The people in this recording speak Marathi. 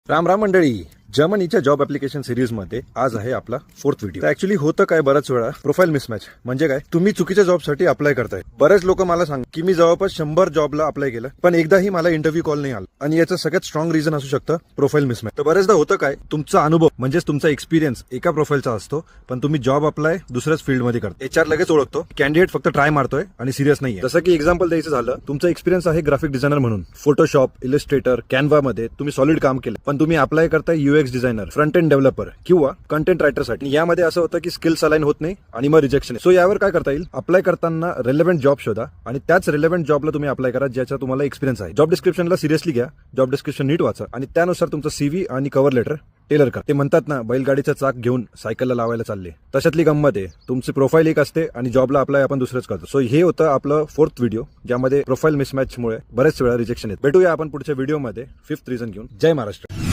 राम राम मंडळी. जर्मनीच्या जॉब ऍप्लिकेशन सिरीज मध्ये आज आहे आपला 4th व्हिडिओ. ऍक्च्युली होतं काय बऱ्याच वेळा प्रोफाईल मिसमॅच म्हणजे काय, तुम्ही चुकीच्या जॉबसाठी अप्लाय करताय. बरेच लोक मला सांग की मी जवळपास 100 जॉबला अप्लाय केलं पण एकदाही मला इंटरव्ह्यू कॉल नाही आला, आणि याचं सगळ्यात स्ट्रॉंग रिझन असू शकतं प्रोफाईल मिसमॅच. तर बरेचदा होतं काय, तुमचा अनुभव म्हणजेच तुमचा एक्सपिरियन्स एका प्रोफाईलचा असतो पण तुम्ही जॉब अप्लाय दुसऱ्याच फील्डमध्ये करता. HR लगेच ओळखतो कॅन्डिडेट फक्त ट्राय मारतोय आणि सिरियस नाहीये. जसं की एक्झाम्पल द्यायचं झालं, तुमचा एक्सपिरियन्स आहे ग्राफिक डिझायनर म्हणून फोटोशॉप, इलिस्ट्रेटर, कॅनव्हा मध्ये तुम्ही सॉलिड काम केलं, पण तुम्ही अप्लाय करताय UX designer, front end developer किंवा कंटेंट रायटर साठी. यामध्ये असं होतं की स्किल्स अलाइन होत नाही आणि मग रिजेक्शन. सो यावर काय करता येईल, अप्लाय करताना रेलेव्हंट जॉब शोधा आणि त्याच रेलेव्हंट जॉबला तुम्ही अप्लाय करा ज्याचा तुम्हाला एक्सपिरियन्स आहे. जॉब डिस्क्रिप्शनला सिरियसली घ्या, जॉब डिस्क्रिप्शन नीट वाचा आणि त्यानुसार तुमचं CV आणि कव्हर लेटर टेलर करा. ते म्हणतात ना, बैलगाडीचं चाक घेऊन सायकलला लावायला चालले, तशातली गंमत आहे. तुमची प्रोफाईल एक असते आणि जॉबला अप्लाय आपण दुसरंच करतो. सो हे होतं आपलं 4th व्हिडिओ ज्यामध्ये प्रोफाईल मिसमॅच मुळे बरेच वेळा रिजेक्शन येत. भेटूया आपण पुढच्या व्हिडिओमध्ये 5th रिझन घेऊन. जय महाराष्ट्र.